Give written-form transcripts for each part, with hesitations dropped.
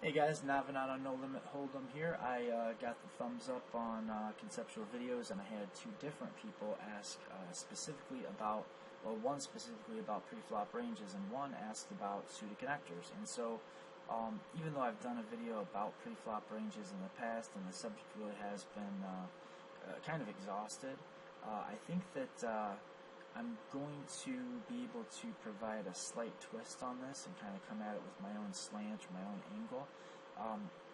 Hey guys, Navinat on No Limit Hold'em here. I got the thumbs up on conceptual videos, and I had two different people ask specifically about, well, one specifically about pre-flop ranges, and one asked about suited connectors. And so, even though I've done a video about pre-flop ranges in the past, and the subject really has been kind of exhausted, I think that I'm going to be able to provide a slight twist on this and kind of come at it with my own slant or my own angle,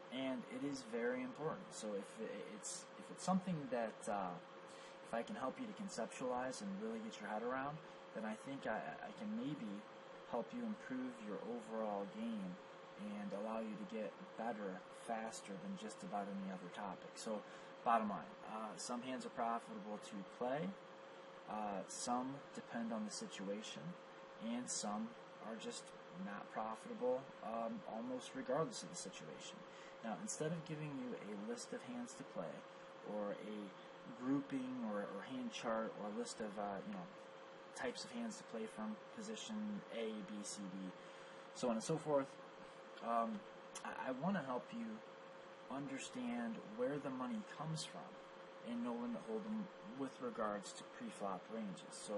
and it is very important. So if it's something that if I can help you to conceptualize and really get your head around, then I think I can maybe help you improve your overall game and allow you to get better faster than just about any other topic. So bottom line, some hands are profitable to play. Some depend on the situation, and some are just not profitable almost regardless of the situation. Now, instead of giving you a list of hands to play, or a grouping or hand chart, or a list of types of hands to play from position A, B, C, D, so on and so forth, I want to help you understand where the money comes from in No Limit Hold'em with regards to pre-flop ranges. So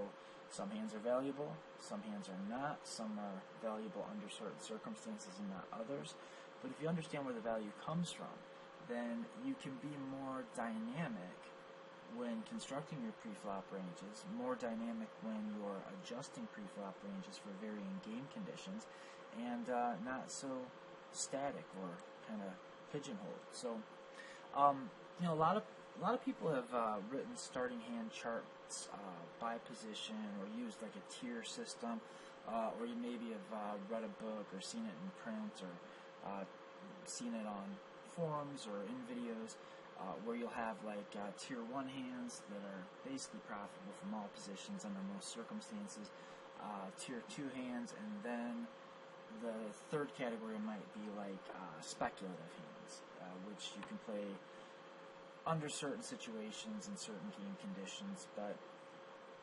some hands are valuable, some hands are not, some are valuable under certain circumstances and not others. But if you understand where the value comes from, then you can be more dynamic when constructing your pre-flop ranges, more dynamic when you're adjusting pre-flop ranges for varying game conditions, and not so static or kind of pigeonholed. So, a lot of people have written starting hand charts by position, or used like a tier system, or you maybe have read a book or seen it in print, or seen it on forums or in videos, where you'll have like tier 1 hands that are basically profitable from all positions under most circumstances, tier 2 hands, and then the third category might be like speculative hands, which you can play under certain situations and certain game conditions. But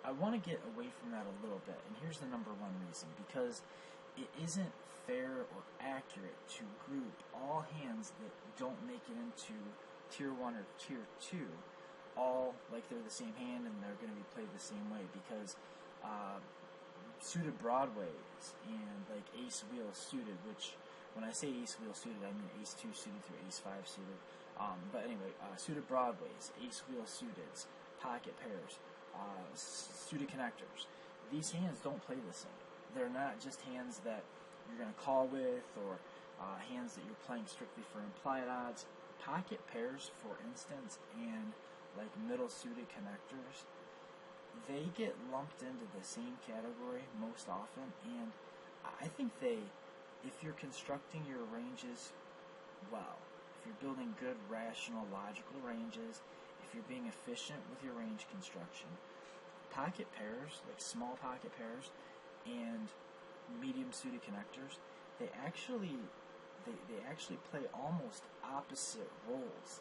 I want to get away from that a little bit, and here's the number one reason: because it isn't fair or accurate to group all hands that don't make it into tier 1 or tier 2 all like they're the same hand and they're going to be played the same way, because suited broadways and like ace wheel suited, which when I say ace wheel suited, I mean ace 2 suited through ace 5 suited. But anyway, suited broadways, ace wheel suiteds, pocket pairs, suited connectors. These hands don't play the same. They're not just hands that you're going to call with, or hands that you're playing strictly for implied odds. Pocket pairs, for instance, and like middle suited connectors, they get lumped into the same category most often, and I think if you're constructing your ranges well, if you're building good, rational, logical ranges, if you're being efficient with your range construction, pocket pairs, like small pocket pairs, and medium suited connectors, they actually play almost opposite roles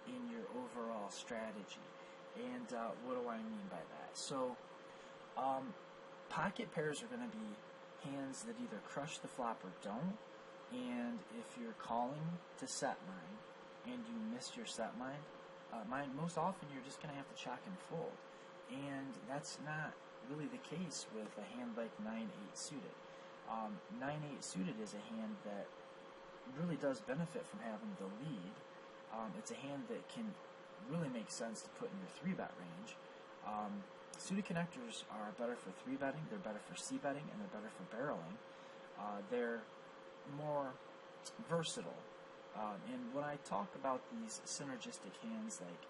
in your overall strategy. And what do I mean by that? So, pocket pairs are going to be hands that either crush the flop or don't, and if you're calling to set mine and you miss your set mine, most often you're just going to have to check and fold, and that's not really the case with a hand like 9-8 suited. 9-8 suited is a hand that really does benefit from having the lead. It's a hand that can really make sense to put in your 3-bet range. Suited connectors are better for 3-betting, they're better for c-betting, and they're better for barreling. They're more versatile. And when I talk about these synergistic hands like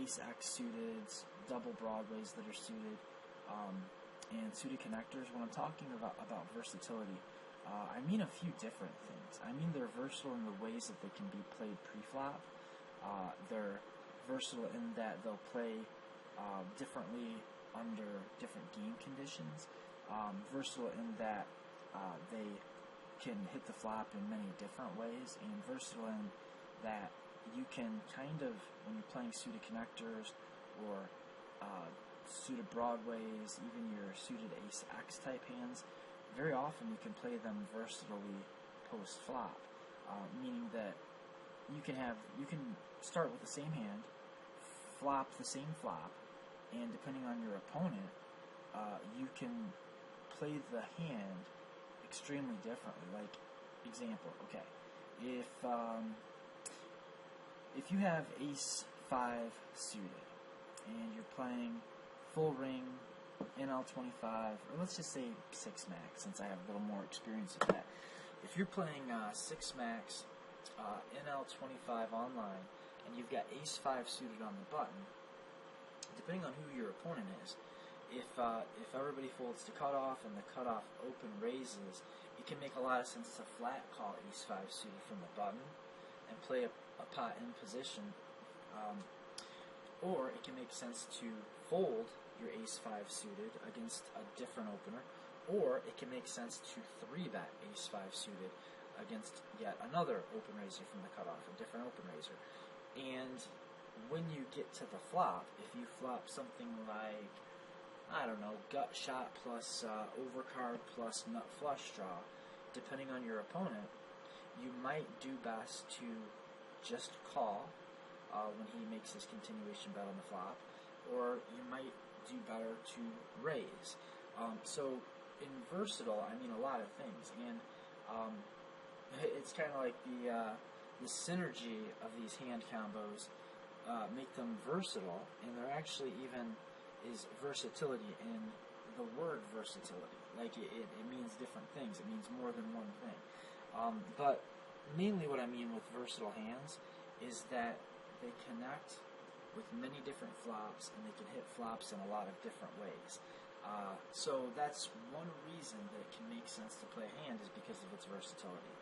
ace-x suiteds, double broadways that are suited, and suited connectors, when I'm talking about versatility, I mean a few different things. I mean they're versatile in the ways that they can be played pre-flop. They're versatile in that they'll play differently under different game conditions. Versatile in that they can hit the flop in many different ways, and versatile in that you can kind of, when you're playing suited connectors or suited broadways, even your suited ace-x type hands, very often you can play them versatilely post-flop. meaning that you can start with the same hand, flop the same flop, and depending on your opponent, you can play the hand extremely differently. Like, example, okay, if you have Ace 5 suited and you're playing full ring, NL25, or let's just say 6 max, since I have a little more experience with that. If you're playing 6 max, NL25 online, and you've got Ace 5 suited on the button, depending on who your opponent is, if everybody folds to cutoff and the cutoff open raises, it can make a lot of sense to flat call Ace 5 suited from the button and play a pot in position, or it can make sense to fold your Ace 5 suited against a different opener, or it can make sense to 3-bet Ace 5 suited against yet another open raiser from the cutoff, a different open raiser. And when you get to the flop, if you flop something like, I don't know, gut shot plus overcard plus nut flush draw, depending on your opponent, you might do best to just call when he makes his continuation bet on the flop, or you might do better to raise. So in versatile, I mean a lot of things, and it's kind of like the synergy of these hand combos make them versatile, and there actually even is versatility in the word versatility. Like it means different things. It means more than one thing. But mainly what I mean with versatile hands is that they connect with many different flops, and they can hit flops in a lot of different ways. So that's one reason that it can make sense to play a hand, is because of its versatility.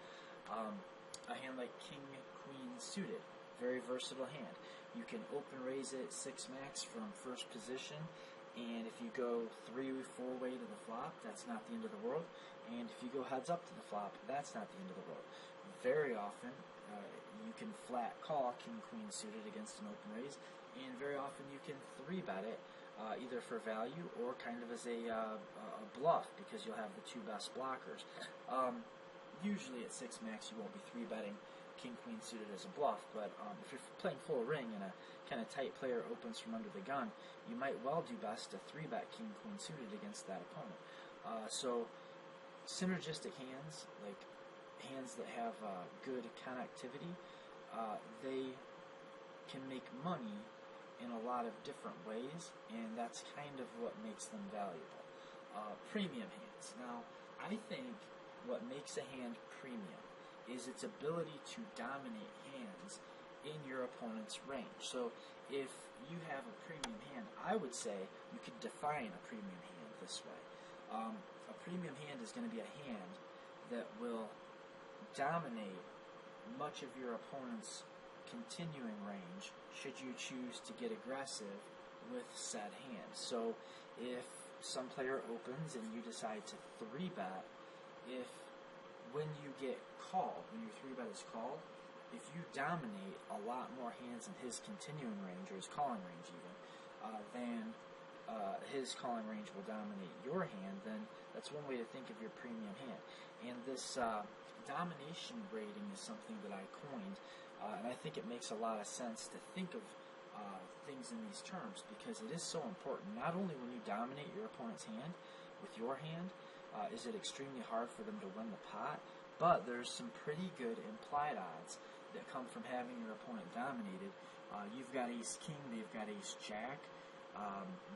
A hand like King, Queen suited, very versatile hand. You can open raise it 6 max from first position, and if you go 3-4 way to the flop, that's not the end of the world. And if you go heads up to the flop, that's not the end of the world. Very often, you can flat call King, Queen suited against an open raise, and very often you can 3-bet it, either for value or kind of as a bluff, because you'll have the 2 best blockers. Usually at 6 max you won't be 3-betting King, Queen suited as a bluff, but if you're playing full ring and a kind of tight player opens from under the gun, you might well do best to 3-bet King, Queen suited against that opponent. So synergistic hands, like hands that have good connectivity, they can make money in a lot of different ways, and that's kind of what makes them valuable. Premium hands. Now, I think what makes a hand premium is its ability to dominate hands in your opponent's range. So if you have a premium hand, I would say you could define a premium hand this way. A premium hand is going to be a hand that will dominate much of your opponent's continuing range should you choose to get aggressive with said hand. So if some player opens and you decide to 3-bet, when you get called, when your 3-bet is called, if you dominate a lot more hands in his continuing range, or his calling range even, then his calling range will dominate your hand, then that's one way to think of your premium hand. And this domination rating is something that I coined, and I think it makes a lot of sense to think of things in these terms, because it is so important. Not only when you dominate your opponent's hand with your hand, is it extremely hard for them to win the pot, but there's some pretty good implied odds that come from having your opponent dominated. You've got ace-king, they've got ace-jack.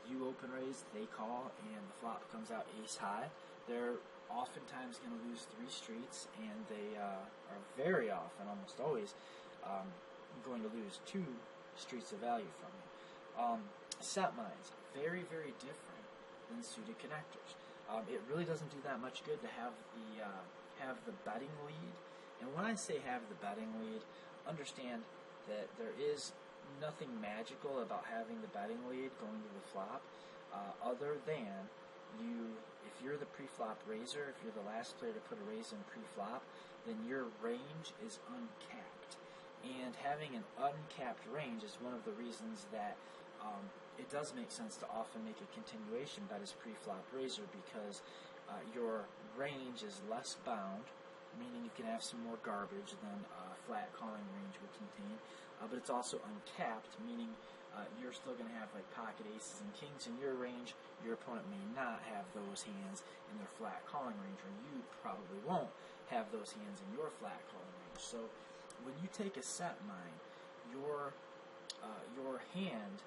You open raise, they call, and the flop comes out ace-high. They're oftentimes going to lose 3 streets, and they are very often, almost always, going to lose 2 streets of value from you. Set mines, very, very different than suited connectors. It really doesn't do that much good to have the betting lead. And when I say have the betting lead, understand that there is nothing magical about having the betting lead going to the flop, other than if you're the pre-flop raiser, if you're the last player to put a raise in pre-flop, then your range is uncapped. And having an uncapped range is one of the reasons that it does make sense to often make a continuation bet as pre-flop raiser, because your range is less bound meaning you can have some more garbage than flat calling range would contain. But it's also uncapped, meaning you're still going to have like pocket aces and kings in your range. Your opponent may not have those hands in their flat calling range, or you probably won't have those hands in your flat calling range. So when you take a set mine, your hand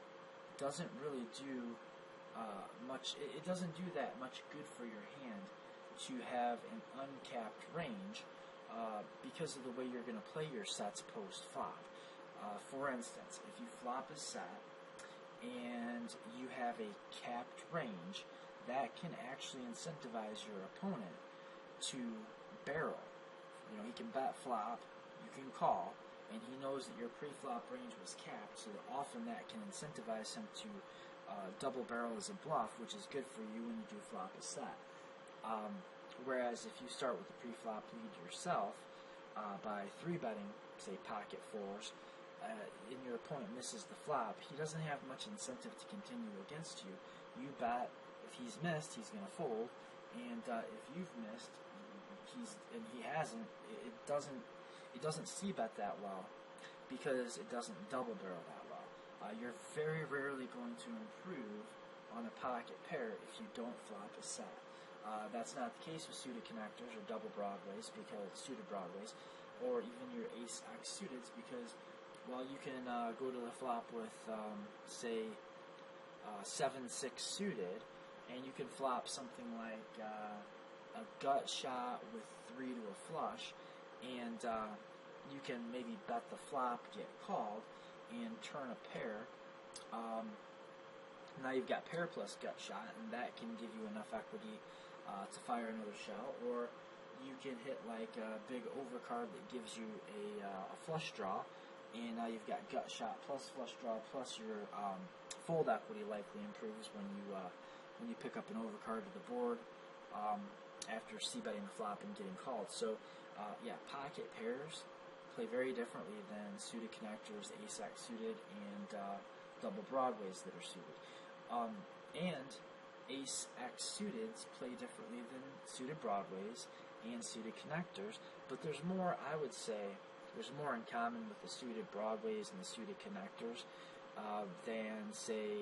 doesn't really do much. It doesn't do that much good for your hand to have an uncapped range because of the way you're going to play your sets post-flop. For instance, if you flop a set and you have a capped range, that can actually incentivize your opponent to barrel. You know, he can bet flop, you can call, and he knows that your pre-flop range was capped, so that often that can incentivize him to double barrel as a bluff, which is good for you when you do flop a set. Whereas if you start with the pre-flop lead yourself by 3-betting, say, pocket fours, and your opponent misses the flop, he doesn't have much incentive to continue against you. You bet, if he's missed, he's going to fold, and if you've missed, and he hasn't, it doesn't c-bet that well because it doesn't double barrel that well. You're very rarely going to improve on a pocket pair if you don't flop a set. That's not the case with suited connectors or double broadways, because suited broadways, or even your ace-x suiteds, because well, you can go to the flop with say 7-6 suited, and you can flop something like a gut shot with 3 to a flush, and you can maybe bet the flop, get called, and turn a pair. Now you've got pair plus gut shot, and that can give you enough equity to fire another shell, or you can hit like a big overcard that gives you a flush draw, and now you've got gut shot plus flush draw plus your fold equity likely improves when you pick up an overcard to the board after c-betting the flop and getting called. So yeah, pocket pairs play very differently than suited connectors, ace-x suited, and double broadways that are suited. And ace-x suiteds play differently than suited broadways and suited connectors, but there's more, I would say, there's more in common with the suited broadways and the suited connectors than, say,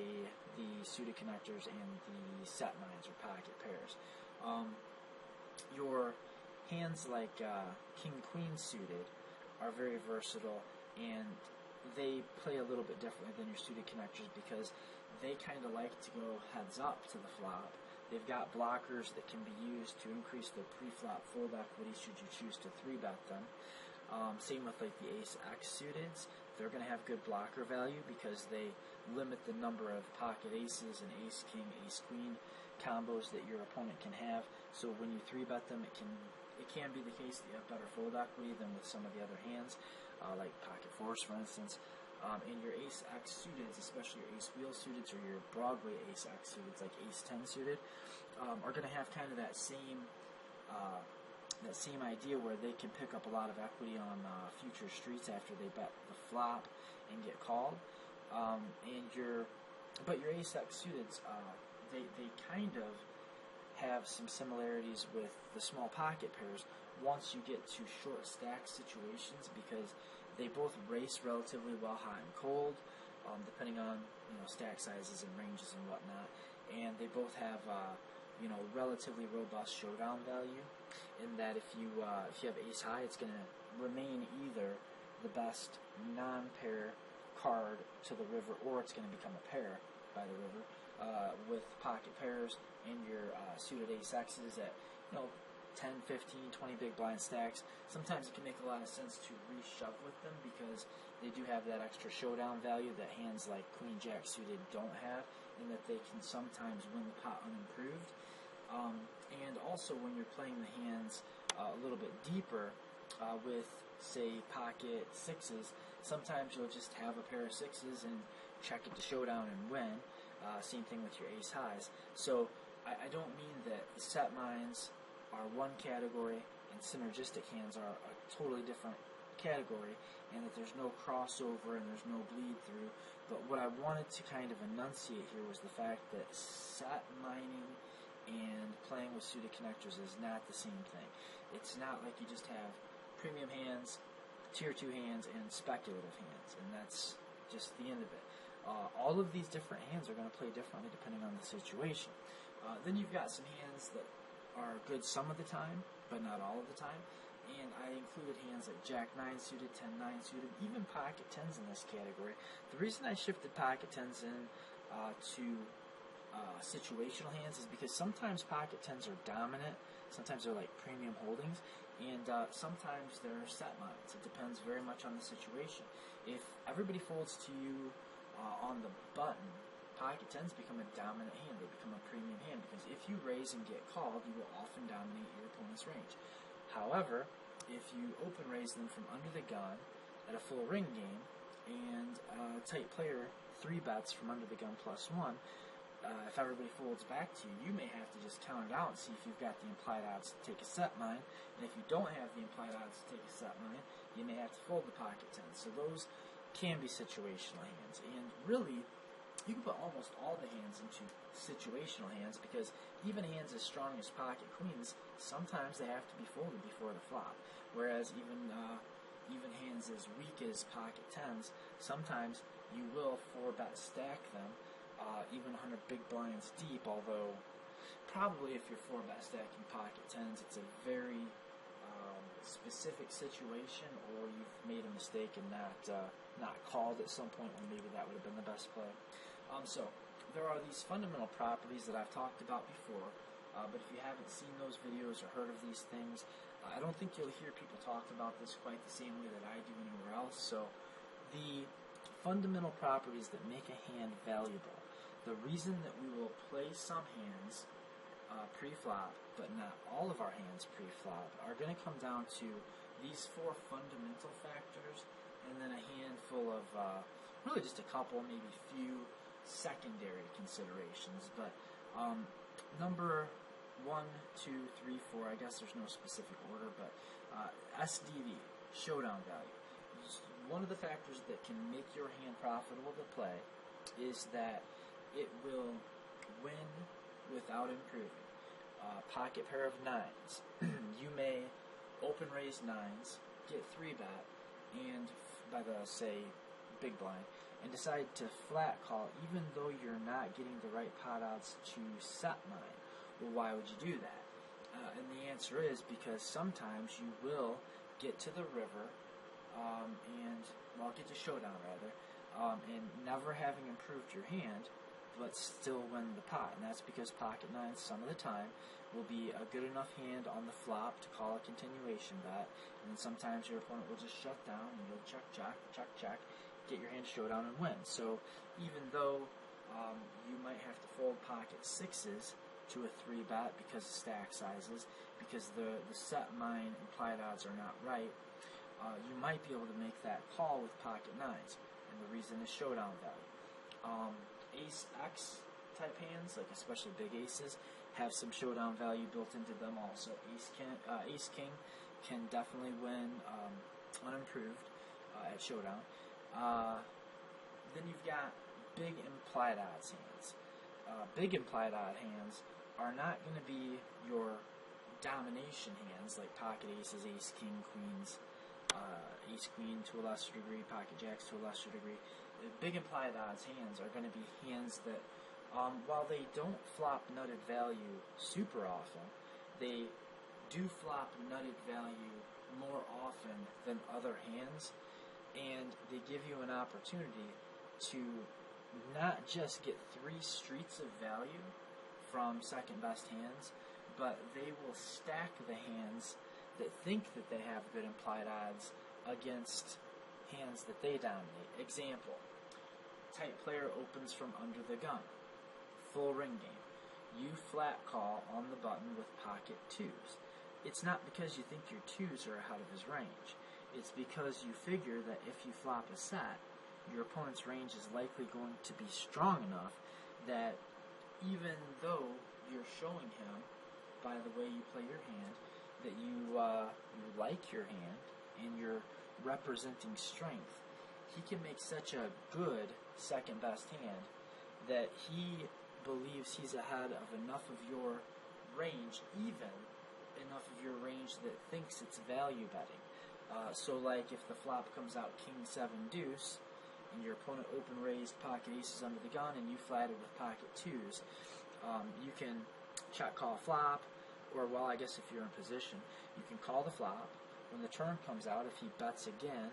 the suited connectors and the set mines or pocket pairs. Your hands like king-queen suited are very versatile, and they play a little bit differently than your suited connectors because they kind of like to go heads up to the flop. They've got blockers that can be used to increase their pre-flop fold equity should you choose to 3-bet them. Same with like the ace-x suiteds. They're going to have good blocker value because they limit the number of pocket aces and ace-king, ace-queen combos that your opponent can have. So when you 3-bet them, it can be the case that you have better fold equity than with some of the other hands, like pocket fours, for instance. And your ace-x suiteds, especially your ace-wheel suiteds or your Broadway ace-x suiteds, like ace-10 suited, are going to have kind of that same idea where they can pick up a lot of equity on future streets after they bet the flop and get called. But your ace-x suiteds, they kind of have some similarities with the small pocket pairs once you get to short stack situations, because they both race relatively well hot and cold, depending on stack sizes and ranges and whatnot, and they both have relatively robust showdown value. In that if you have ace high, it's going to remain either the best non-pair card to the river, or it's going to become a pair by the river. With pocket pairs and your suited ace-x's at 10, 15, 20 big blind stacks, sometimes it can make a lot of sense to re-shove with them because they do have that extra showdown value that hands like queen-jack suited don't have, and that they can sometimes win the pot unimproved. And also when you're playing the hands a little bit deeper with, say, pocket sixes, sometimes you'll just have a pair of sixes and check it to showdown and win. Same thing with your ace highs. So I don't mean that set mines are one category and synergistic hands are a totally different category, and that there's no crossover and there's no bleed through. But what I wanted to kind of enunciate here was the fact that set mining and playing with suited connectors is not the same thing. it's not like you just have premium hands, tier 2 hands, and speculative hands, and that's just the end of it. All of these different hands are going to play differently depending on the situation. Then you've got some hands that are good some of the time, but not all of the time. And I included hands like Jack 9 suited, 10 9 suited, even pocket 10s in this category. The reason I shifted pocket 10s in to situational hands is because sometimes pocket 10s are dominant, sometimes they're like premium holdings, and sometimes they're set mines. It depends very much on the situation. If everybody folds to you on the button, pocket 10s become a dominant hand. They become a premium hand because if you raise and get called, you will often dominate your opponent's range. However, if you open raise them from under the gun at a full ring game and a tight player 3 bets from under the gun +1, if everybody folds back to you, you may have to just count it out and see if you've got the implied odds to take a set mine. And if you don't have the implied odds to take a set mine, you may have to fold the pocket 10s. So those can be situational hands. And really, you can put almost all the hands into situational hands because even hands as strong as pocket queens, sometimes they have to be folded before the flop. Whereas even hands as weak as pocket 10s, sometimes you will 4-bet stack them, even 100 big blinds deep, although probably if you're 4-bet stacking pocket 10s, it's a very specific situation, or you've made a mistake and not called at some point when maybe that would have been the best play. So there are these fundamental properties that I've talked about before, but if you haven't seen those videos or heard of these things, I don't think you'll hear people talk about this quite the same way that I do anywhere else. So the fundamental properties that make a hand valuable, the reason that we will play some hands pre-flop, but not all of our hands pre-flop, are going to come down to these 4 fundamental factors, and then a handful of, really just a couple, maybe few secondary considerations. But number 1, 2, 3, 4, I guess there's no specific order, but SDV, showdown value. One of the factors that can make your hand profitable to play is that it will win without improving. Pocket pair of 9s. You may open raise 9s, get 3-bet, and by the, say, big blind, and decide to flat call even though you're not getting the right pot odds to set mine. Well, why would you do that? And the answer is because sometimes you will get to the river get to showdown rather, and never having improved your hand, but still win the pot. And that's because pocket 9s some of the time will be a good enough hand on the flop to call a continuation bet, and then sometimes your opponent will just shut down and you'll check, get your hand showdown and win. So even though you might have to fold pocket 6s to a 3-bet because of stack sizes, because the set mine implied odds are not right, you might be able to make that call with pocket 9s, and the reason is showdown value. Ace X type hands, like especially big aces, have some showdown value built into them also. Ace King can definitely win unimproved at showdown. Then you've got big implied odds hands. Big implied odd hands are not going to be your domination hands like pocket aces, ace king, queens, ace queen to a lesser degree, pocket jacks to a lesser degree. The big implied odds hands are going to be hands that, while they don't flop nutted value super often, they do flop nutted value more often than other hands, and they give you an opportunity to not just get 3 streets of value from second best hands, but they will stack the hands that think that they have good implied odds against hands that they dominate. Example, tight player opens from under the gun, full ring game. You flat call on the button with pocket 2s. It's not because you think your 2s are ahead of his range. It's because you figure that if you flop a set, your opponent's range is likely going to be strong enough that even though you're showing him by the way you play your hand that you like your hand and you're representing strength, he can make such a good second best hand that he believes he's ahead of enough of your range even enough of your range that thinks it's value betting. So like if the flop comes out king 7 deuce, and your opponent open raised pocket aces under the gun, and you flatted with pocket 2s, you can check call flop, or well, I guess if you're in position, you can call the flop. When the turn comes out, if he bets again,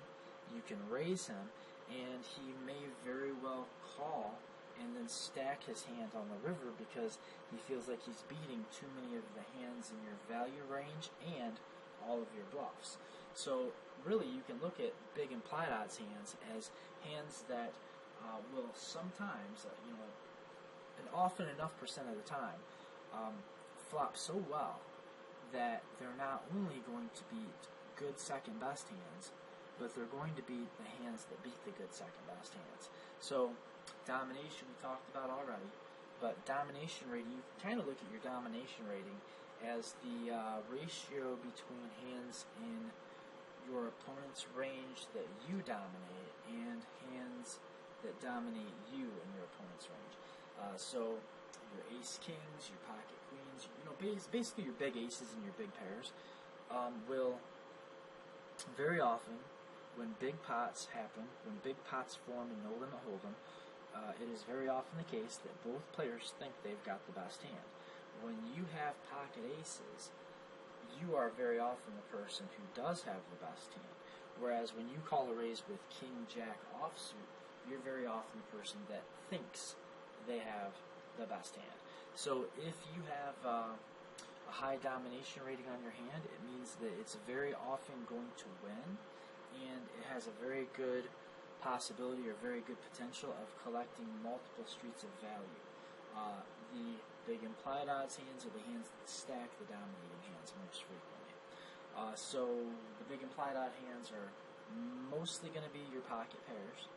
you can raise him, and he may very well call and then stack his hand on the river because he feels like he's beating too many of the hands in your value range and all of your bluffs. So really you can look at big implied odds hands as hands that will sometimes, and often enough percent of the time, flop so well that they're not only going to beat good second best hands, but they're going to beat the hands that beat the good second best hands. So domination we talked about already, but domination rating, you can kind of look at your domination rating as the ratio between hands in your opponent's range that you dominate and hands that dominate you in your opponent's range. So your ace kings, your pocket queens, basically your big aces and your big pairs will very often, when big pots happen, when big pots form in no limit hold'em, it is very often the case that both players think they've got the best hand. When you have pocket aces, you are very often the person who does have the best hand. Whereas when you call a raise with king jack offsuit, you're very often the person that thinks they have the best hand. So if you have a high domination rating on your hand, it means that it's very often going to win, and it has a very good possibility or very good potential of collecting multiple streets of value. The big implied odds hands are the hands that stack the dominating hands most frequently. So the big implied odd hands are mostly going to be your pocket pairs,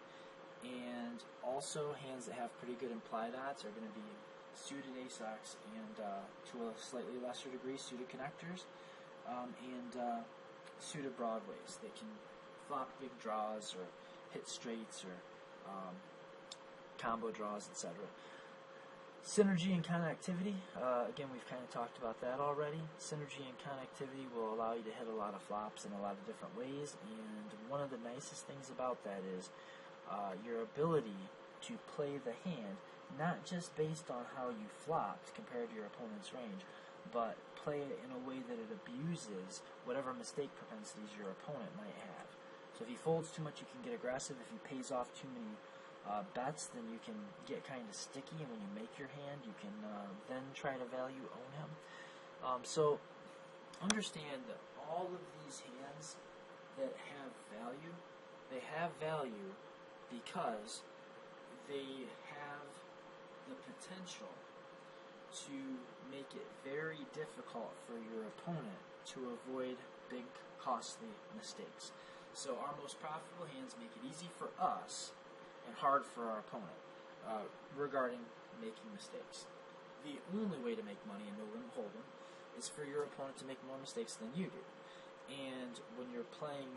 and also hands that have pretty good implied odds are going to be suited ace-x and to a slightly lesser degree suited connectors, and suited broadways that can flop big draws or hit straights or combo draws, etc. Synergy and connectivity, again, we've kind of talked about that already. Synergy and connectivity will allow you to hit a lot of flops in a lot of different ways, and one of the nicest things about that is your ability to play the hand, not just based on how you flopped compared to your opponent's range, but play it in a way that it abuses whatever mistake propensities your opponent might have. So if he folds too much, you can get aggressive. If he pays off too many bets, then you can get kind of sticky, and when you make your hand, you can then try to value own him. So understand that all of these hands that have value, they have value because they have the potential to make it very difficult for your opponent to avoid big, costly mistakes. So our most profitable hands make it easy for us and hard for our opponent regarding making mistakes. The only way to make money in no limit hold'em is for your opponent to make more mistakes than you do. And when you're playing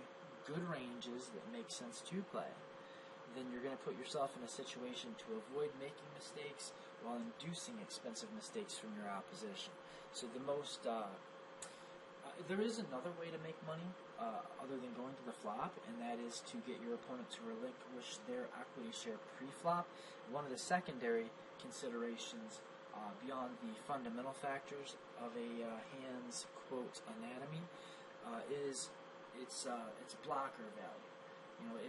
good ranges that make sense to play, then you're going to put yourself in a situation to avoid making mistakes while inducing expensive mistakes from your opposition. So the most there is another way to make money other than going to the flop, and that is to get your opponent to relinquish their equity share pre-flop. One of the secondary considerations beyond the fundamental factors of a hand's, quote, anatomy is its blocker value.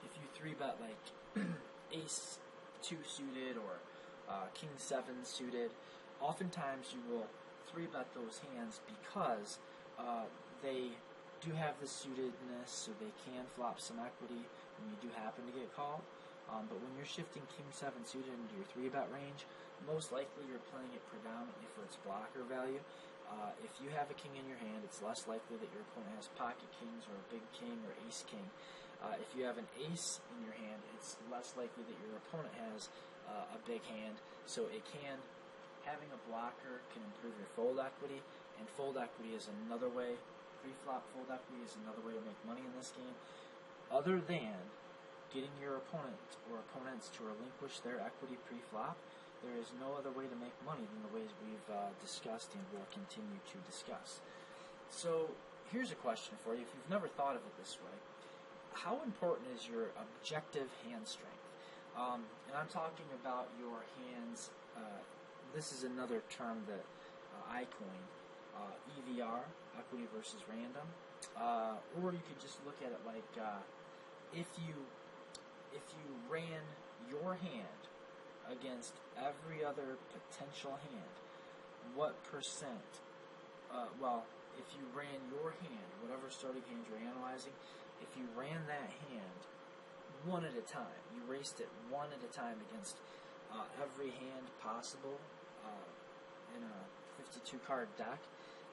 If you 3-bet like ace 2 suited or king 7 suited, oftentimes you will 3-bet those hands because they do have the suitedness, so they can flop some equity when you do happen to get called. But when you're shifting king 7 suited into your 3-bet range, most likely you're playing it predominantly for its blocker value. If you have a king in your hand, it's less likely that your opponent has pocket kings or a big king or ace king. If you have an ace in your hand, it's less likely that your opponent has a big hand. So having a blocker can improve your fold equity, and fold equity is another way, pre-flop fold equity is another way to make money in this game, other than getting your opponent or opponents to relinquish their equity pre-flop. There is no other way to make money than the ways we've discussed and will continue to discuss. So here's a question for you. If you've never thought of it this way, how important is your objective hand strength? And I'm talking about your hands. This is another term that I coined, EVR, equity versus random. Or you could just look at it like if you ran your hand against every other potential hand, what percent? If you ran your hand, whatever starting hand you're analyzing, if you ran that hand one at a time, you raced it one at a time against every hand possible in a 52-card deck,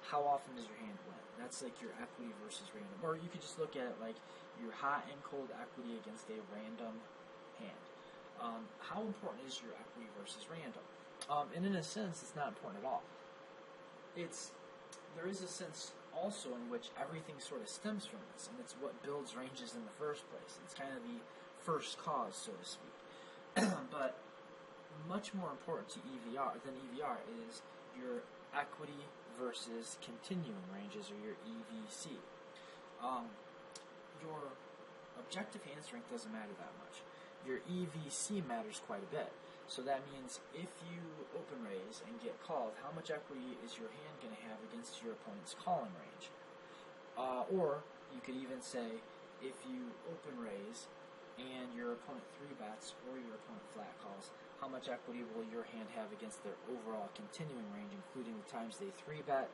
how often does your hand win? That's like your equity versus random. Or you could just look at it like your hot and cold equity against a random hand. How important is your equity versus random? And in a sense, it's not important at all. There is a sense also in which everything sort of stems from this, and it's what builds ranges in the first place. It's kind of the first cause, so to speak. But much more important to EVR than EVR is your equity versus continuing ranges, or your EVC. Your objective hand strength doesn't matter that much. Your EVC matters quite a bit. So that means if you open raise and get called, how much equity is your hand going to have against your opponent's calling range? Or you could even say, if you open raise and your opponent 3-bets or your opponent flat calls, how much equity will your hand have against their overall continuing range, including the times they 3-bet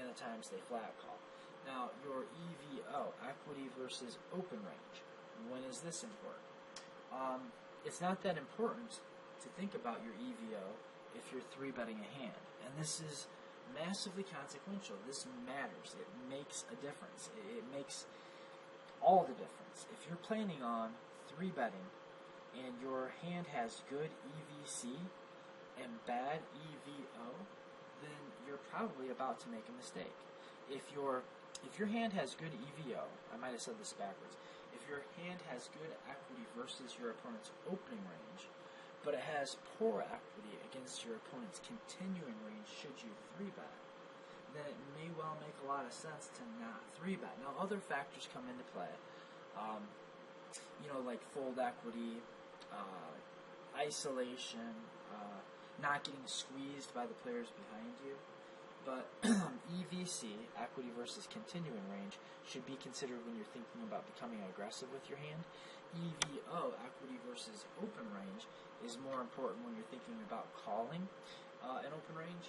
and the times they flat call? Now, your EVO, equity versus open range, when is this important? It's not that important to think about your EVO if you're 3-betting a hand. And this is massively consequential. This matters. It makes a difference. It makes all the difference. If you're planning on 3-betting and your hand has good EVC and bad EVO, then you're probably about to make a mistake. If your hand has good EVO, I might have said this backwards, if your hand has good equity versus your opponent's opening range, but it has poor equity against your opponent's continuing range should you 3-bet, then it may well make a lot of sense to not 3-bet. Now, other factors come into play, like fold equity, isolation, not getting squeezed by the players behind you. But EVC, equity versus continuing range, should be considered when you're thinking about becoming aggressive with your hand. EVO, equity versus open range, is more important when you're thinking about calling an open raise.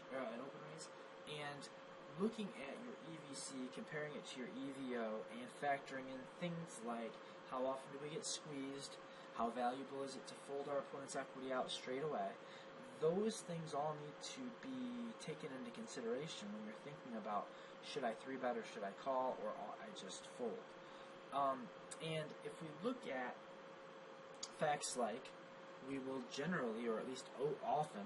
And looking at your EVC, comparing it to your EVO, and factoring in things like how often do we get squeezed, how valuable is it to fold our opponent's equity out straight away. Those things all need to be taken into consideration when you're thinking about, should I 3-bet or should I call, or I just fold. And if we look at facts like, we will generally, or at least often,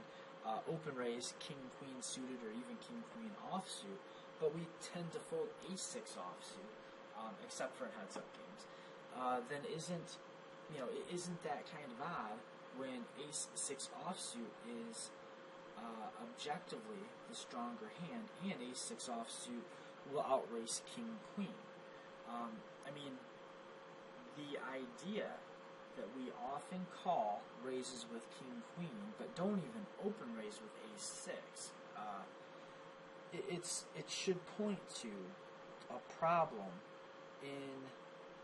open raise king-queen suited or even king-queen offsuit, but we tend to fold ace-6 offsuit, except for in heads-up games, then isn't that kind of odd when ace-6 offsuit is objectively the stronger hand, and ace-6 offsuit will outrace king-queen. The idea that we often call raises with king-queen, but don't even open raise with ace-6, it should point to a problem in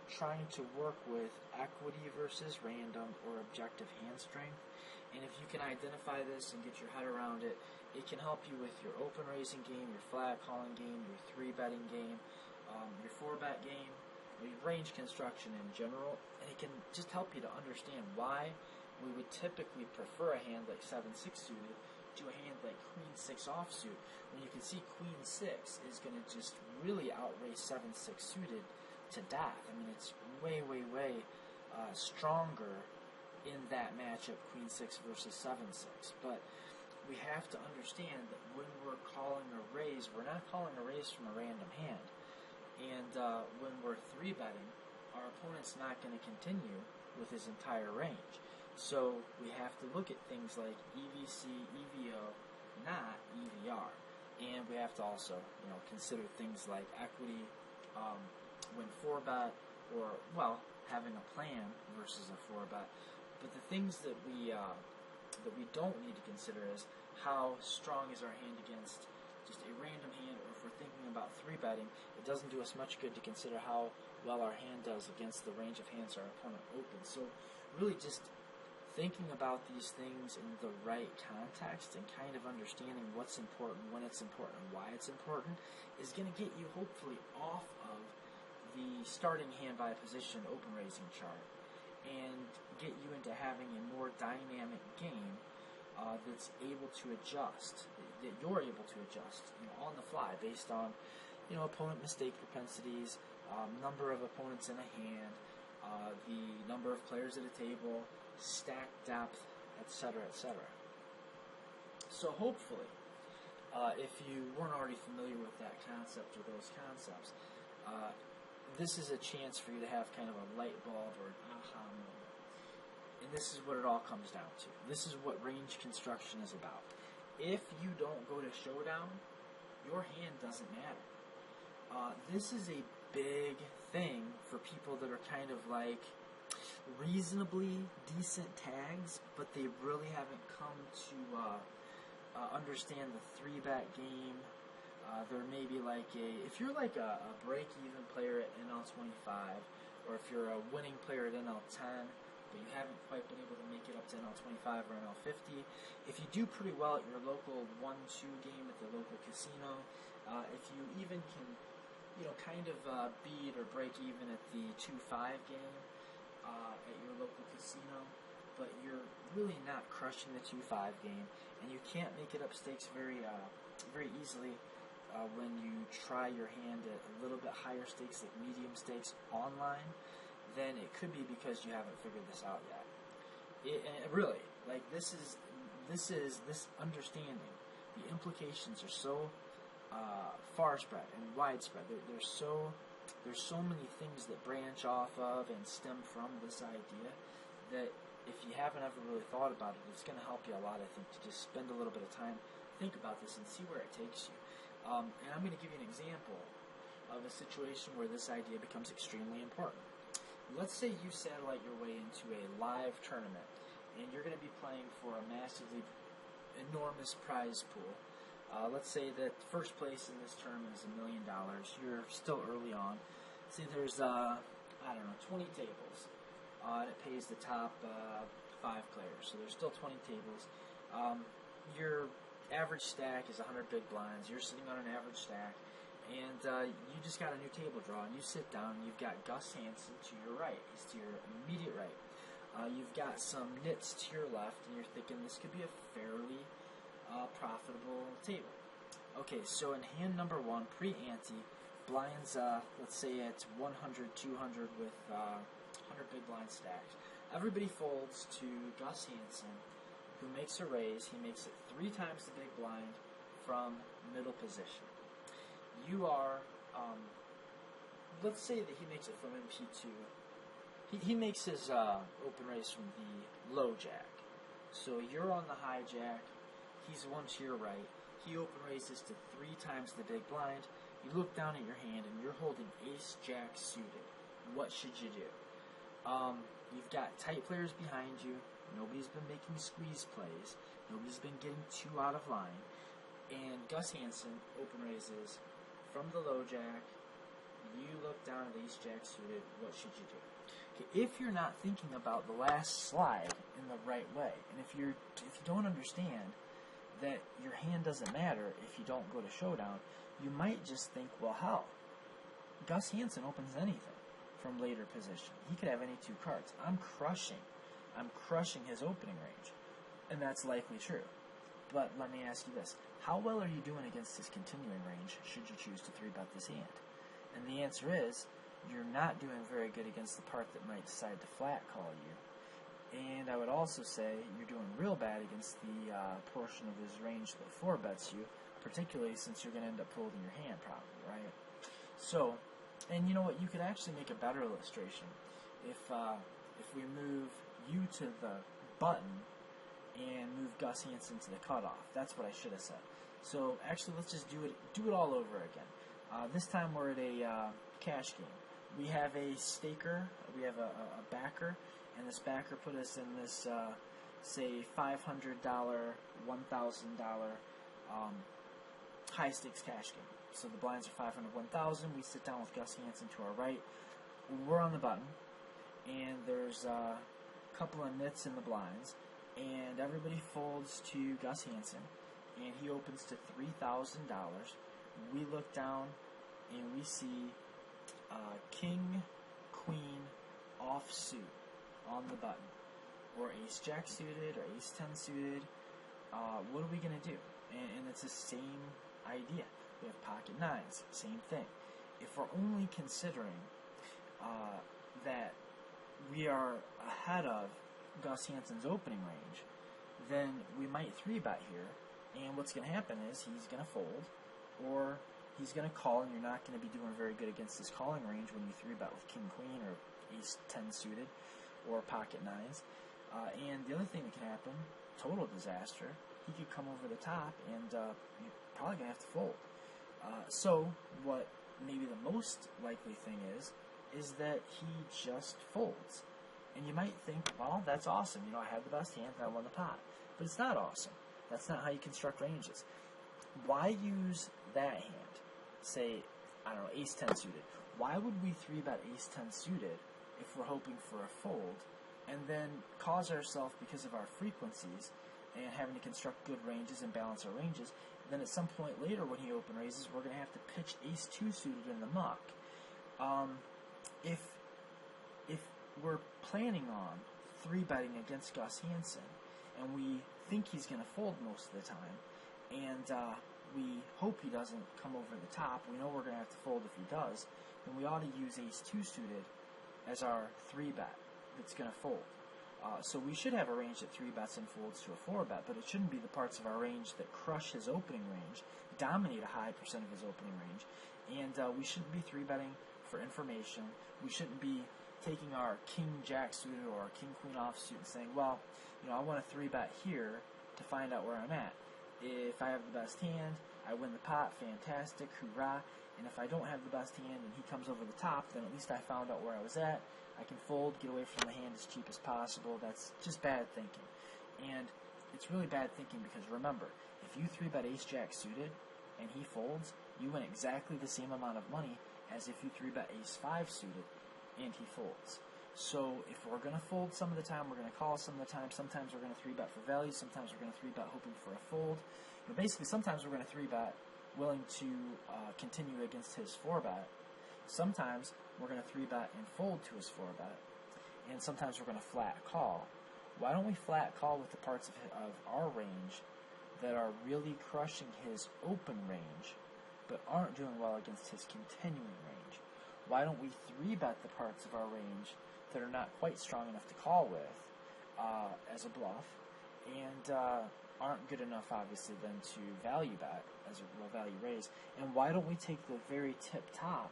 trying to work with equity versus random or objective hand strength. And if you can identify this and get your head around it, it can help you with your open raising game, your flat calling game, your 3-betting game, your 4-bet game, or your range construction in general. And it can just help you to understand why we would typically prefer a hand like 7-6 suited to a hand like queen-6 offsuit, when you can see queen-6 is going to just really outrace 7-6 suited to death. It's way stronger in that matchup, queen-6 versus 7-6. But we have to understand that when we're calling a raise, we're not calling a raise from a random hand. And when we're 3-betting, our opponent's not going to continue with his entire range. So we have to look at things like EVC, EVO, not EVR. And we have to also, consider things like equity, when 4-bet, or, well, having a plan versus a 4-bet. But the things that we don't need to consider is how strong is our hand against just a random hand, or if we're thinking about 3-betting, it doesn't do us much good to consider how well our hand does against the range of hands our opponent opens. So really just thinking about these things in the right context and kind of understanding what's important, when it's important, and why it's important is going to get you hopefully off of the starting hand by position open raising chart and get you into having a more dynamic game that's able to adjust, that you're able to adjust on the fly based on opponent mistake propensities, number of opponents in a hand, the number of players at a table, stack depth, etc., etc. So hopefully, if you weren't already familiar with that concept or those concepts, this is a chance for you to have kind of a light bulb or an aha moment. And this is what it all comes down to. This is what range construction is about. If you don't go to showdown, your hand doesn't matter. This is a big thing for people that are kind of like reasonably decent tags, but they really haven't come to understand the 3-bet game. There may be like if you're like a break-even player at NL25, or if you're a winning player at NL10, but you haven't quite been able to make it up to NL25 or NL50, if you do pretty well at your local 1-2 game at the local casino, if you even can, kind of beat or break even at the 2-5 game at your local casino, but you're really not crushing the 2-5 game, and you can't make it up stakes very easily when you try your hand at a little bit higher stakes, like medium stakes online, then it could be because you haven't figured this out yet. Really, like this understanding, the implications are so far spread and widespread. There's so many things that branch off of and stem from this idea that if you haven't ever really thought about it, it's going to help you a lot, I think, to just spend a little bit of time, think about this, and see where it takes you. And I'm going to give you an example of a situation where this idea becomes extremely important. Let's say you satellite your way into a live tournament, and you're going to be playing for a massively enormous prize pool. Let's say that first place in this tournament is $1 million. You're still early on. Say there's, 20 tables, and it pays the top 5 players. So there's still 20 tables. Your average stack is 100 big blinds. You're sitting on an average stack, and you just got a new table draw, and you sit down, and you've got Gus Hansen to your right. He's to your immediate right. You've got some nits to your left, and you're thinking this could be a fairly profitable table. Okay, so in hand number 1, pre-ante, blinds, let's say it's 100, 200 with 100 big blind stacks. Everybody folds to Gus Hansen, who makes a raise. He makes it 3 times the big blind from middle position. You are, let's say that he makes it from MP2. He makes his open raise from the low jack. So you're on the high jack. He's one to your right. He open raises to 3 times the big blind. You look down at your hand and you're holding ace jack suited. What should you do? You've got tight players behind you. Nobody's been making squeeze plays. Nobody's been getting too out of line. And Gus Hansen open raises from the low jack. You look down at ace jack suited. What should you do? Okay, if you're not thinking about the last slide in the right way, and if you don't understand that your hand doesn't matter if you don't go to showdown, you might just think, well, hell, Gus Hansen opens anything from later position. He could have any 2 cards. I'm crushing his opening range, and that's likely true. But let me ask you this. How well are you doing against his continuing range should you choose to 3-bet this hand? And the answer is, you're not doing very good against the part that might decide to flat call you. And I would also say you're doing real bad against the portion of his range that 4-bets you, particularly since you're going to end up folding your hand probably, right? So, and you know what, you could actually make a better illustration. If we move you to the button and move Gus Hansen to the cutoff. That's what I should have said. So actually, let's just do it all over again. This time we're at a cash game. We have a staker, we have a backer, and this backer put us in this, say, $500, $1,000 high stakes cash game. So the blinds are 500, 1,000. We sit down with Gus Hansen to our right. We're on the button, and there's a couple of nits in the blinds, and everybody folds to Gus Hansen, and he opens to $3,000. We look down, and we see King, Queen, offsuit on the button, or Ace-Jack suited, or Ace-10 suited. What are we going to do? And it's the same idea. We have pocket nines, same thing. If we're only considering that we are ahead of Gus Hansen's opening range, then we might 3-bet here, and what's going to happen is he's going to fold, or he's going to call, and you're not going to be doing very good against his calling range when you 3-bet with King Queen or Ace-10 suited or pocket nines. And the other thing that can happen, total disaster, he could come over the top, and you're probably going to have to fold. So what maybe the most likely thing is that he just folds. And you might think, well, that's awesome. You know, I had the best hand and I won the pot. But it's not awesome. That's not how you construct ranges. Why use that hand? Say, I don't know, Ace-10 suited. Why would we 3-bet Ace-10 suited if we're hoping for a fold, and then cause ourselves, because of our frequencies and having to construct good ranges and balance our ranges, then at some point later when he open raises, we're going to have to pitch Ace-2 suited in the muck. If we're planning on 3-betting against Gus Hansen, and we think he's going to fold most of the time, and we hope he doesn't come over the top, we know we're going to have to fold if he does, then we ought to use Ace-2 suited as our 3-bet that's going to fold. So we should have a range that 3-bets and folds to a 4-bet, but it shouldn't be the parts of our range that crush his opening range, dominate a high percent of his opening range, and we shouldn't be 3-betting for information. We shouldn't be taking our King-Jack suited or our King-Queen offsuit and saying, well, you know, I want to 3-bet here to find out where I'm at. If I have the best hand, I win the pot, fantastic, hoorah. And if I don't have the best hand and he comes over the top, then at least I found out where I was at. I can fold, get away from the hand as cheap as possible. That's just bad thinking. And it's really bad thinking because remember, if you 3-bet Ace-Jack suited and he folds, you win exactly the same amount of money as if you 3-bet Ace-5 suited and he folds. So if we're going to fold some of the time, we're going to call some of the time. Sometimes we're going to 3-bet for value. Sometimes we're going to 3-bet hoping for a fold. But basically, sometimes we're going to 3-bet willing to continue against his 4-bet. Sometimes we're going to 3-bet and fold to his 4-bet. And sometimes we're going to flat call. Why don't we flat call with the parts of our range that are really crushing his open range but aren't doing well against his continuing range? Why don't we 3-bet the parts of our range that are not quite strong enough to call with as a bluff and aren't good enough, obviously, then to value bet as a value raise? And why don't we take the very tip top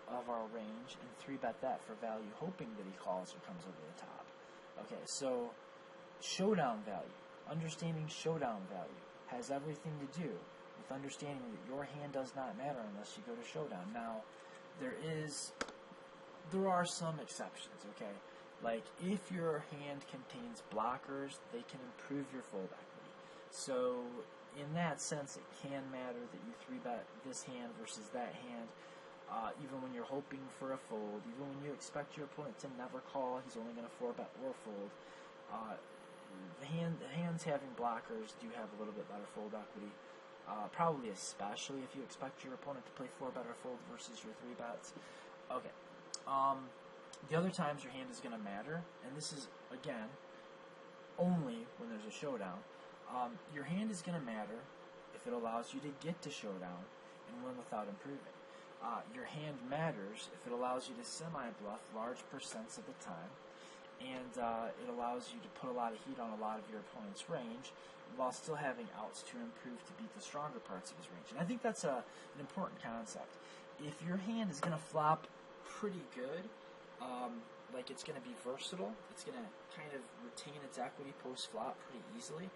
of our range and 3-bet that for value, hoping that he calls or comes over the top? Okay, so showdown value, understanding showdown value has everything to do with understanding that your hand does not matter unless you go to showdown. Now, there are some exceptions, okay? Like, if your hand contains blockers, they can improve your fold equity. So, in that sense, it can matter that you 3-bet this hand versus that hand, even when you're hoping for a fold, even when you expect your opponent to never call, he's only going to 4-bet or fold. Hands having blockers do have a little bit better fold equity, probably especially if you expect your opponent to play 4-bet or fold versus your 3-bets. Okay. The other times your hand is going to matter, and this is, again, only when there's a showdown. Your hand is going to matter if it allows you to get to showdown and win without improving. Your hand matters if it allows you to semi-bluff large percents of the time, and it allows you to put a lot of heat on a lot of your opponent's range while still having outs to improve to beat the stronger parts of his range. And I think that's an important concept. If your hand is going to flop pretty good, like it's going to be versatile. It's going to kind of retain its equity post-flop pretty easily.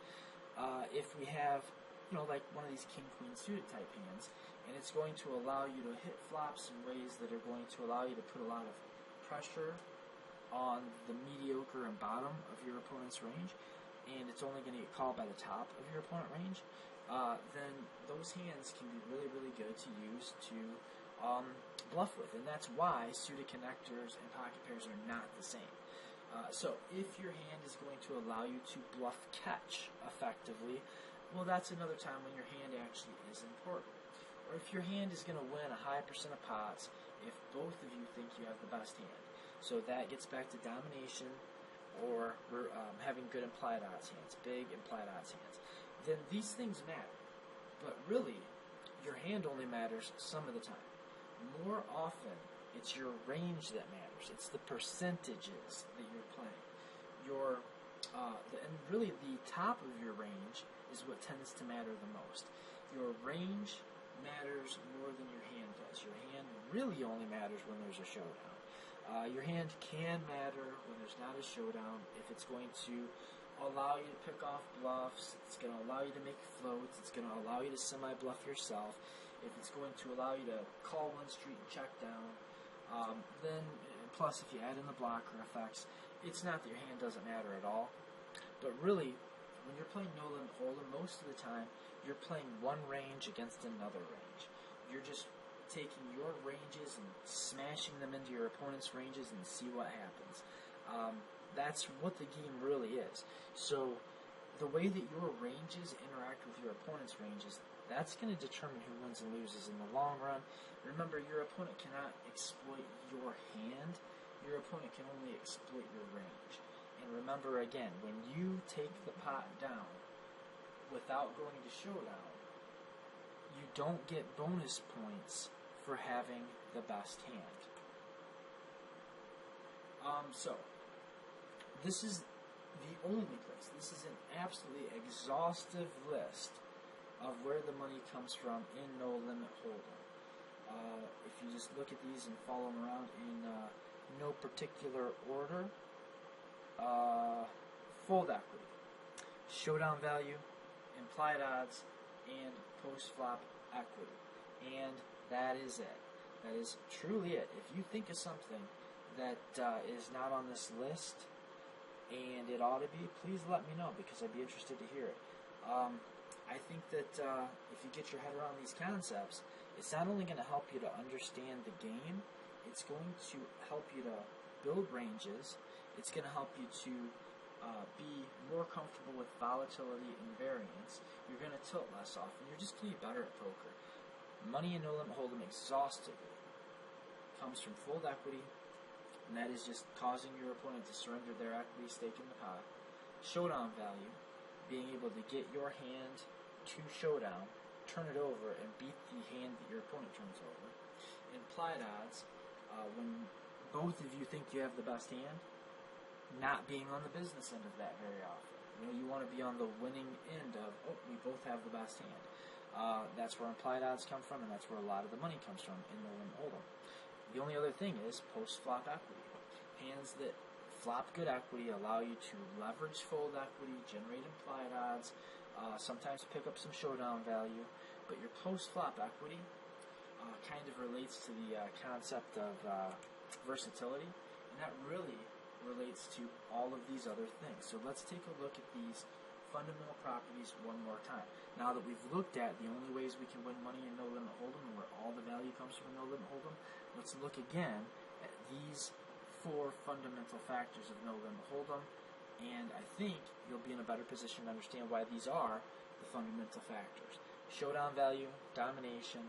If we have, like one of these king-queen suited type hands, and it's going to allow you to hit flops in ways that are going to allow you to put a lot of pressure on the mediocre and bottom of your opponent's range, and it's only going to get called by the top of your opponent range, then those hands can be really, really good to use to bluff with, and that's why suited connectors and pocket pairs are not the same. So if your hand is going to allow you to bluff catch effectively, well, that's another time when your hand actually is important. Or if your hand is going to win a high percent of pots if both of you think you have the best hand. So that gets back to domination, or having good implied odds hands, big implied odds hands. Then these things matter. But really, your hand only matters some of the time. More often, it's your range that matters. It's the percentages that you're playing. And really, the top of your range is what tends to matter the most. Your range matters more than your hand does. Your hand really only matters when there's a showdown. Your hand can matter when there's not a showdown if it's going to allow you to pick off bluffs, it's going to allow you to make floats, it's going to allow you to semi-bluff yourself, if it's going to allow you to call one street and check down, then plus if you add in the blocker effects, it's not that your hand doesn't matter at all, but really, when you're playing no limit hold'em, most of the time, you're playing one range against another range. You're just taking your ranges and smashing them into your opponent's ranges and see what happens. That's what the game really is. So the way that your ranges interact with your opponent's ranges, that's going to determine who wins and loses in the long run. Remember, your opponent cannot exploit your hand. Your opponent can only exploit your range. And remember, again, when you take the pot down without going to showdown, you don't get bonus points for having the best hand. So, this is the only place. This is an absolutely exhaustive list of where the money comes from in no limit hold'em. If you just look at these and follow them around in no particular order, fold equity, showdown value, implied odds, and post-flop equity. And that is it. That is truly it. If you think of something that is not on this list, and it ought to be, please let me know, because I'd be interested to hear it. I think that if you get your head around these concepts, it's not only going to help you to understand the game, it's going to help you to build ranges, it's going to help you to be more comfortable with volatility and variance, you're going to tilt less often, you're just going to be better at poker. Money in no limit hold'em exhaustively comes from fold equity, and that is just causing your opponent to surrender their equity stake in the pot. Showdown value, being able to get your hand to showdown, turn it over, and beat the hand that your opponent turns over. Implied odds, when both of you think you have the best hand, not being on the business end of that very often. You want to be on the winning end of, we both have the best hand. That's where implied odds come from, and that's where a lot of the money comes from in no limit hold'em. The only other thing is post-flop equity. Hands that flop good equity allow you to leverage fold equity, generate implied odds, sometimes pick up some showdown value, but your post-flop equity kind of relates to the concept of versatility, and that really relates to all of these other things. So let's take a look at these fundamental properties one more time. Now that we've looked at the only ways we can win money in no limit hold'em and where all the value comes from in no limit hold'em, let's look again at these 4 fundamental factors of no limit hold'em, and I think you'll be in a better position to understand why these are the fundamental factors. Showdown value, domination,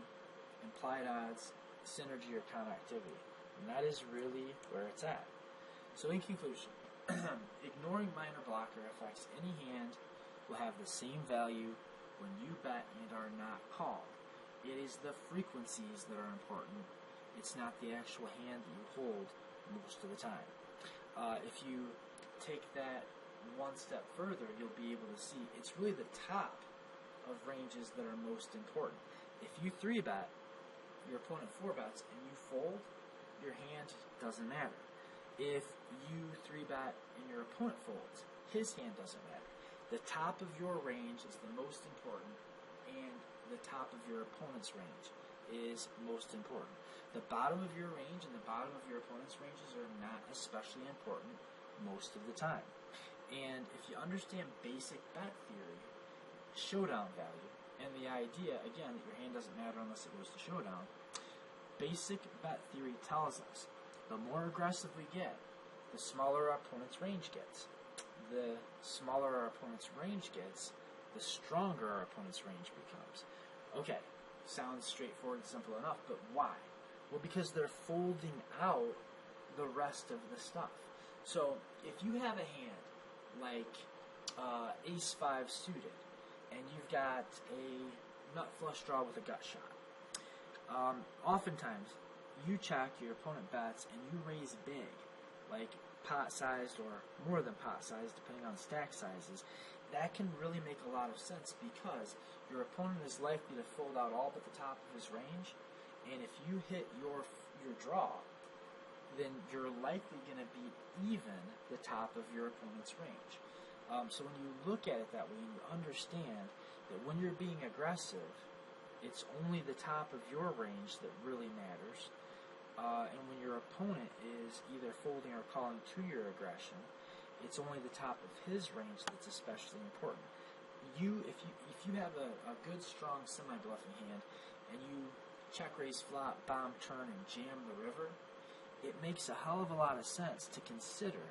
implied odds, synergy or connectivity. And that is really where it's at. So in conclusion, ignoring minor blocker effects, any hand will have the same value when you bet and are not called. It is the frequencies that are important. It's not the actual hand that you hold most of the time. If you take that one step further, you'll be able to see it's really the top of ranges that are most important. If you 3-bet, your opponent 4-bets, and you fold, your hand doesn't matter. If you 3-bet and your opponent folds, his hand doesn't matter. The top of your range is the most important, and the top of your opponent's range is most important. The bottom of your range and the bottom of your opponent's ranges are not especially important most of the time. And if you understand basic bet theory, showdown value, and the idea, again, that your hand doesn't matter unless it goes to showdown, basic bet theory tells us the more aggressive we get, the smaller our opponent's range gets. The smaller our opponent's range gets, the stronger our opponent's range becomes. Okay, sounds straightforward and simple enough, but why? Well, because they're folding out the rest of the stuff. So, if you have a hand like Ace-5 suited, and you've got a nut flush draw with a gut shot, oftentimes you check, your opponent bets, and you raise big, like pot-sized or more than pot-sized, depending on stack sizes. That can really make a lot of sense because your opponent is likely to fold out all but the top of his range, and if you hit your draw, then you're likely going to beat even the top of your opponent's range. So when you look at it that way, you understand that when you're being aggressive, it's only the top of your range that really matters. And when your opponent is either folding or calling to your aggression, it's only the top of his range that's especially important. If you have a good, strong semi-bluffing hand, and you check, raise, flop, bomb, turn, and jam the river, it makes a hell of a lot of sense to consider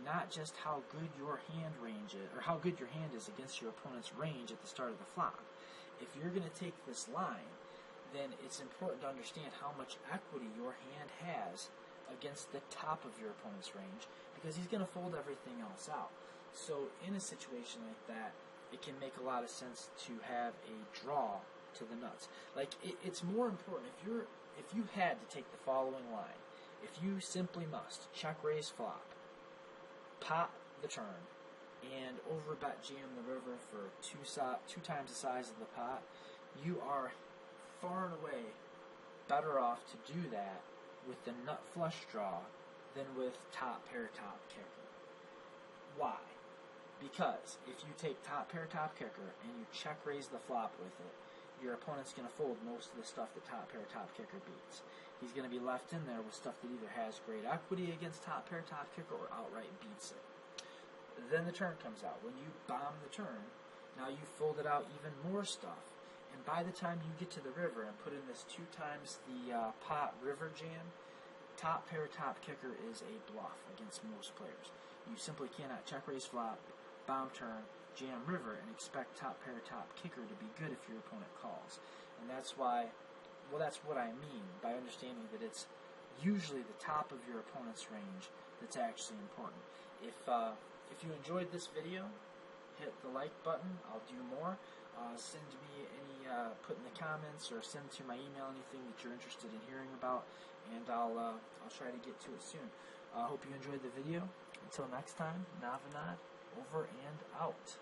not just how good your hand range is, or how good your hand is against your opponent's range at the start of the flop. If you're going to take this line, then it's important to understand how much equity your hand has against the top of your opponent's range, because he's going to fold everything else out. So in a situation like that, it can make a lot of sense to have a draw to the nuts. Like, it's more important if you had to take the following line. If you simply must check, raise, flop, pot the turn, and overbet jam the river for two times the size of the pot, you are far and away better off to do that with the nut flush draw than with top pair top kicker. Why? Because if you take top pair top kicker and you check raise the flop with it, your opponent's going to fold most of the stuff that top pair top kicker beats. He's going to be left in there with stuff that either has great equity against top pair top kicker or outright beats it. Then the turn comes out. When you bomb the turn, now you folded out even more stuff. And by the time you get to the river and put in this 2 times the pot river jam, top pair top kicker is a bluff against most players. You simply cannot check raise flop, bomb turn, jam river, and expect top pair top kicker to be good if your opponent calls. And that's why, well, that's what I mean by understanding that it's usually the top of your opponent's range that's actually important. If you enjoyed this video, hit the like button. I'll do more. Send me any, put in the comments or send to my email anything that you're interested in hearing about, and I'll try to get to it soon. I hope you enjoyed the video. Until next time, Navanad, over and out.